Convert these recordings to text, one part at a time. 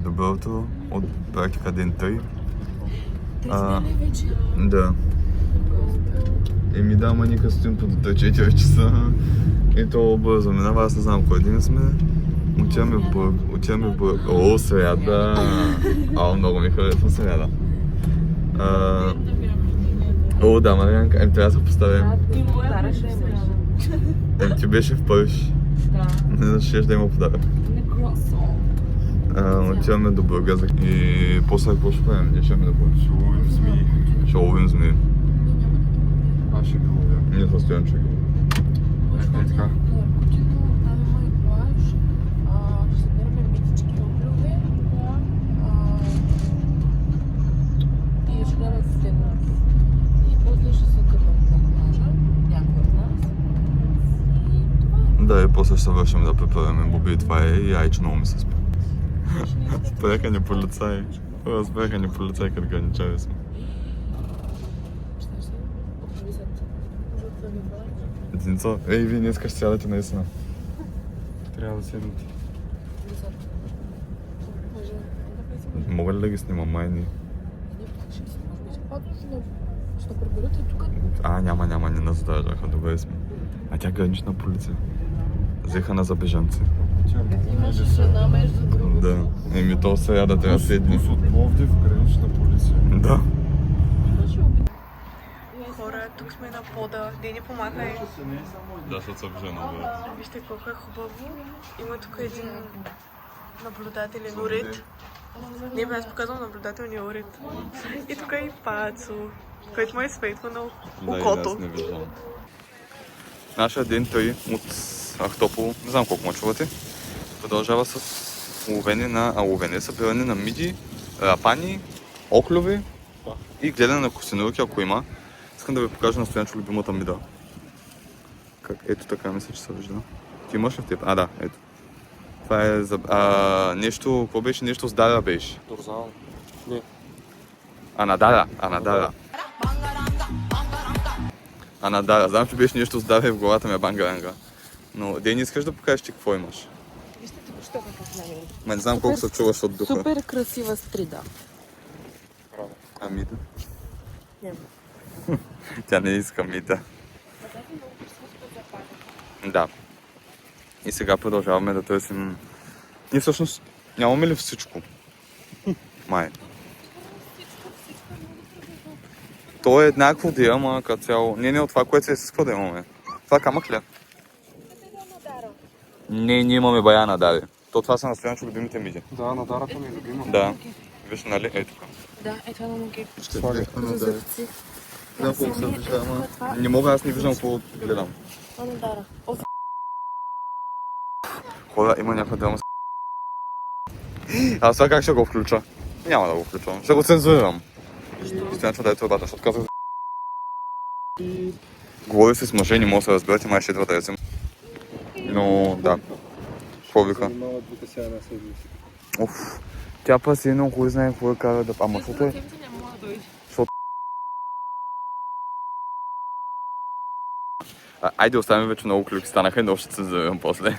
Добро утро от практика ден 3. Вече? Да. Да, ама ние стоим по до 4 часа и то бързо минава, аз не знам кой ден сме. Отиваме в Бург. О, сряда! Много ми харесва сряда. О, да, Марианка, трябва да се поставим. Ти беше в Париж. Да. Не щеш да има подарък. Отиваме до Бургас и после какво ще правим? Ние ще имаме да бъдем. Ще ловим змии. Ще ловим змии. Аз ще ги ловя. Ние състояние ще ги ловим. Е така. Там има и плаж. Ще събираме митички оклюви. И ще гледаме след нас. И после ще се къпем на плажа. Някой от нас. И това е. Да, и после ще се вършим да препараме боби. Това е и айче много ми се спи. Спряха ни полицаи. Разбраха ни полицаи, като граничави сме. Деница, вие днес ще сядате наистина. Трябва да седнете. Мога ли да ги снимам, май не? Ще приберете тук. Няма, не нас задържаха, добре сме. А тя гранична полиция. Взеха на за бежанци. Имаше жена между другото. Да. То сряда трябва седни. Бус от Пловдив, гранична полиция. Да. Хора, тук сме на пода. Дени, помахай. Да, защото са бежана, бе. Вижте колко е хубаво. Има тук един наблюдателен уред. Не бе, аз показвам наблюдателния уред. И тук е и Пацо, който му е светва на окото. Да, и аз не виждам. Нашия ден 3 от Ахтопол, не знам колко мачувате, продължава с ловене, събиране на миди, рапани, оклюви и гледане на костенурки, ако има. Искам да ви покажа настоянчо любимата мида. Ето така мисля, че се вижда. Ти имаш ли в теб? Да, ето. Това е за... нещо, какво беше? Нещо с дара беше. Дорзал. Не. Анадара. Знам, че беше нещо с дара и в главата ми е бангаранга. Но Дени, искаш да покажеш ти какво имаш? Вижте тук, що така с мен. Не знам колко се чуваш от духа. Супер красива стрида. А мида? Няма. Тя не иска мида. Да. И сега продължаваме да търсим... Ние всъщност нямаме ли всичко? Май. То е еднакво да ама като цяло. Не от това, което се изисква да имаме. Това камък ли? Не, ние имаме бая на Дари. Това са настоянчо любимите миди. Да, надарата ми е любима. Да. Виж, нали? Ето тук. Да, това на моги. Да, колко се вижда, ама... Не мога, аз не виждам какво гледам. Анадара. Хора, има някаква драма с... Аз това как ще го включа? Няма да го включвам. Ще го цензурирам. Стоянчо да е турбата, защото казах... Говори се с мъже, не мога да се разберете, май ще идва да езим. Но, да. Какво вика? Тя па си едно, кой знае какво е кара да... Ама, защото е... Айде, оставим вече много клюки станаха и много ще се завивам после.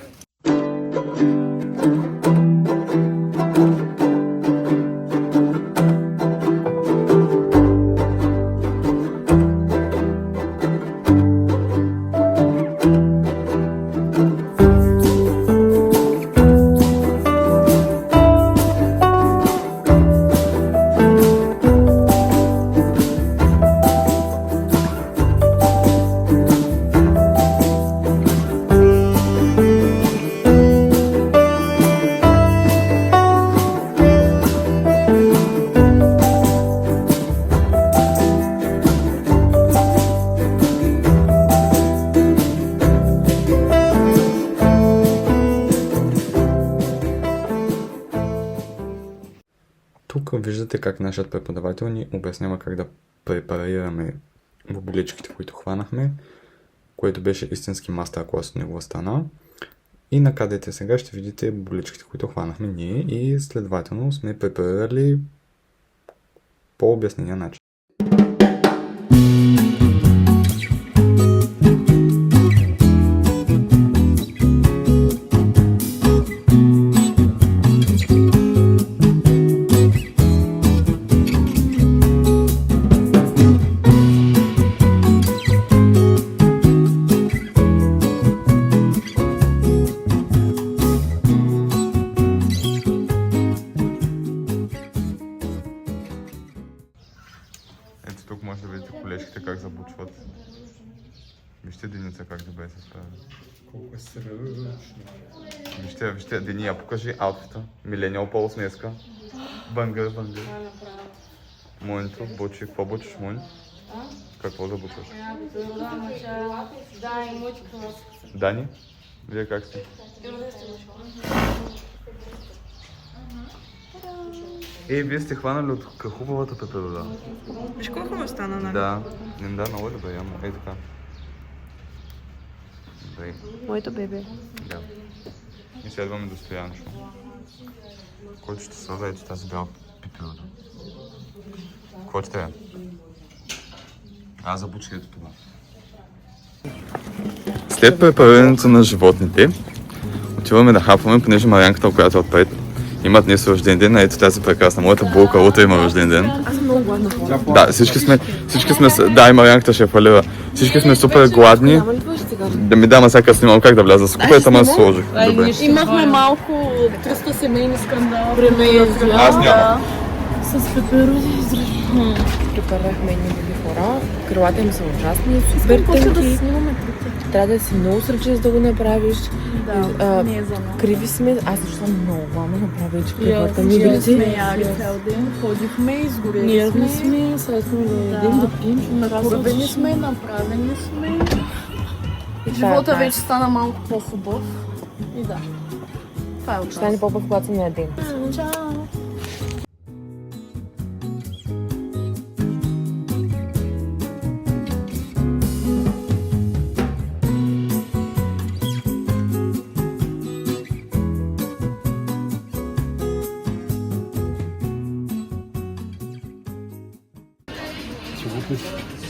Тук виждате как нашият преподавател ни обяснява как да препарираме боболечките, които хванахме, което беше истински мастер-клас от него стана. И накадете сега ще видите боболечките, които хванахме ние и следователно сме препарирали по обяснения начин. как забучват. Вижте Деница как добре се справя. Колко е сръчно. Вижте, Дени, покажи аутфита. Милениал Полс днеска. Бънгър. Моето, бучи, какво бучиш, Мони? Какво забучваш? Дани? Вие как сте? Вие сте хванали от хубавата пеперуда. Виж колко му стана, нали? Да, не да, много добре, ямо. Така. Добре. Моето бебе. Да. И следваме до Стоянчо, който ще слага ето тази бяла пепелуда. Какво ще е? Аз забучих ето това. След препарирането на животните, отиваме да хапваме, понеже Марианката, която е отпред, има днес рожден ден, а ето тази прекрасна. Моята булка утре има рожден ден. Аз съм много гладна. Да, всички сме, да, и Марианката ще е фалира. Всички сме супер гладни. Няма ли твоите цигари? Да ми дам, сега снимам как да вляза с купета, ама сложих. Добре. Имахме малко 300 семейни скандала. Аз нямам. С пеперуди Препарахме едни други хора. Крилата им са ужасни, супер тънки. Трябва да си много сръчен, за да го направиш. Да, не е за нас. Криви сме. Аз също съм много гладна, направя, че И крилата аз ми ние види. сме яли цял ден, ходихме, изгорели Нервни сме. сме, сега сме да ядем, да пием. Накурвени сме, направени сме. И това е Живота най- вече стана малко по-хубав. И да. Това е от Ще стане по-хубав, когато се наядем. Чао!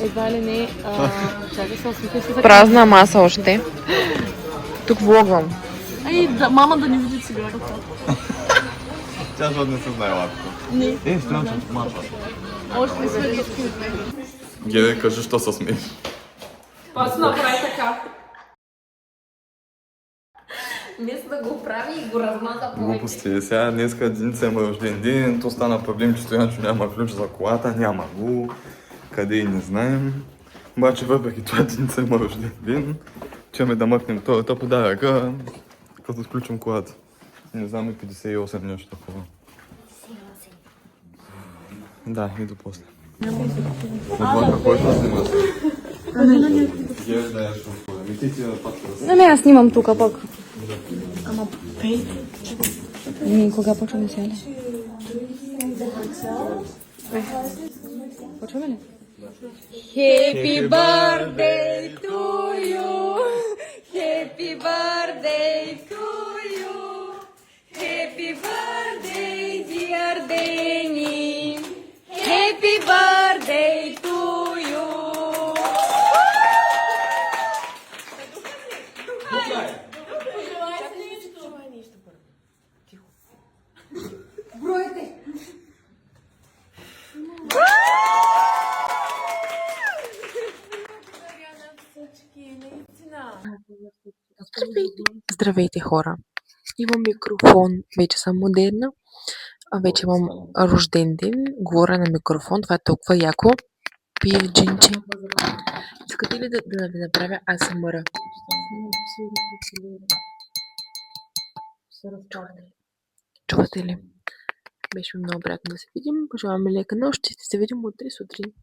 Едва ли не, чакай се, усмихай се. Празна маса още. Тук влогвам. Ей, да, мама да не види цигарата. Тя жодне се знае лапко. Не. Странчо, маша. Още не сме детски. Гене, кажи, що се смееш. Това се направи така. Вместо да го прави и го размаза по Глупости. Сега днеска Деница има рожден ден, то стана проблем, че Стоянчо няма ключ за колата, няма го. Къде и не знаем. Обаче въпреки това Деница има рожден ден. Чеме да мъкнем този подарък, като включим колата. Не знам и 58 нещо такова. Да, и до после. Кой това снима? Гере да я шофира. Ми ти пак ще Не, аз снимам тук пък. Кога почва да сяде? Почваме ли? Happy birthday to you. Happy birthday to you. Happy birthday, dear Danny. Happy birthday to you. Здравейте, хора! Имам микрофон, вече съм модерна. Вече имам рожден ден. Говоря на микрофон, това е толкова яко. Пия джинче. Искате ли да ви направя АСМР? Чувате ли? Беше ми много приятно да се видим. Пожелаваме лека нощ. Ще се видим утре сутрин.